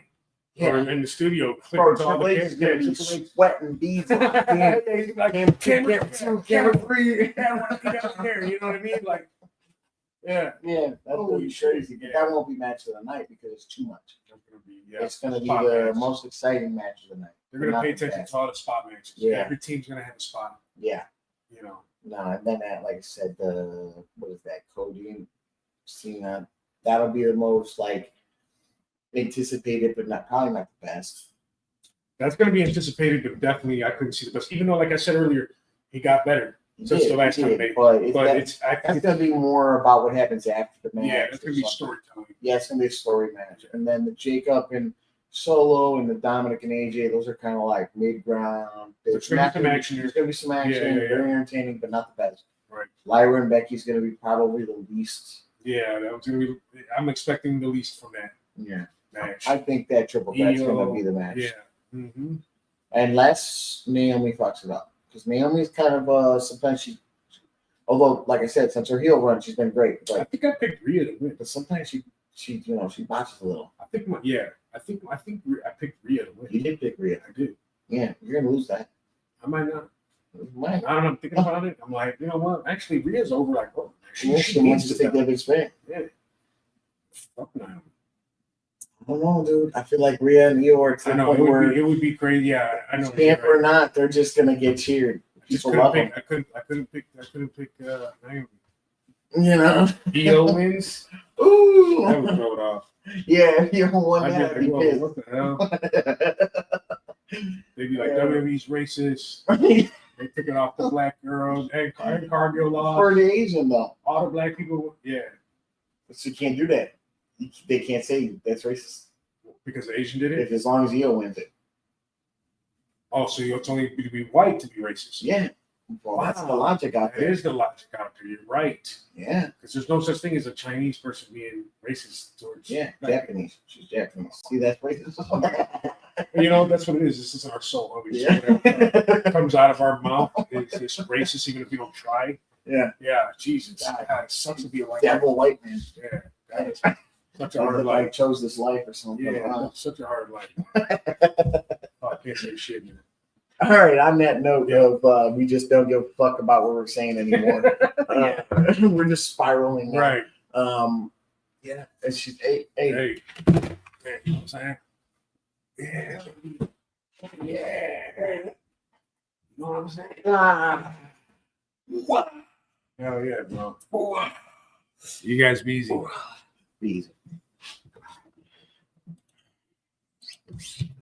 or in the studio. Bro, Triple H is going to be sweating beads. Camera 2, camera 3. You know what I mean? Like, yeah, that's going to be crazy. But that won't be match of the night because it's too much. It's going to be the most exciting match of the night. They're going to pay attention to all the spot matches. Yeah. Every team's going to have a spot. Yeah. No, and then like I said, what is that? Cody and Cena. That'll be the most anticipated, but probably not the best. That's going to be anticipated, but definitely I couldn't see the best. Even though, like I said earlier, he got better since the last time they. But that's going to be more about what happens after the match. Yeah, it's going to be storytelling. Yeah, it's going to be a story match, and then the Jacob and Solo and the Dominic and AJ, those are kind of like mid-ground. There's going to be some action. Very entertaining, but not the best. Right. Lyra and Becky's going to be probably the least. Yeah, that was going to be. I'm expecting the least from that. Yeah. Match. I think that triple threat's going to be the match. Yeah. Mm-hmm. Unless Naomi fucks it up. Because Naomi's kind of sometimes although, like I said, since her heel run, she's been great. I But think I picked Rhea to win. sometimes she botches a little. I think I picked Rhea to win. You did pick Rhea. I did. Yeah, you're gonna lose that. I might not. You might. I don't know. I'm thinking about it. I'm like, you know what? Actually, Rhea's over. Like, oh, She wants to take that big spin. Yeah. Fuck Naomi. I don't know, dude. I feel like Rhea and Io are to I the know point where it would be crazy. Yeah, I know. champ or not, they're just gonna get cheered. Just People love them. I couldn't pick Naomi. You know, Io wins. ooh, That would throw it off. yeah, if you won I'd that, be I'd like, be whoa, what the hell? They'd be like, WWE's racist. pissed. They took it off the black girls. And Cargill lost. For the Asian though, All the black people, yeah. so you can't do that. They can't say that's racist Because the Asian did it? if as long as Io wins it. Oh, so it's only to be white to be racist. Yeah, well, that's the logic out That there. is the logic out there. You're right. Yeah, Because there's no such thing as a Chinese person being racist towards. yeah, black Japanese. She's Japanese. See, that's racist. people. You know, that's what it is. This is our soul. I mean, Yeah. so whatever comes out of our mouth is racist, even if we don't try. Yeah, Yeah, Jesus. God. God, it sucks to be a white devil white man. Yeah, that is such a Or hard if I life. chose this life or something. Yeah, Wow. that's such a hard life. Oh, I can't say shit, man. All right, on that note of we just don't give a fuck about what we're saying anymore. We're just spiraling now. Right. Yeah, and she's hey. Hey. You know what I'm saying? Yeah. Yeah. You know what I'm saying? What? Hell yeah, bro. You guys be easy. Easy.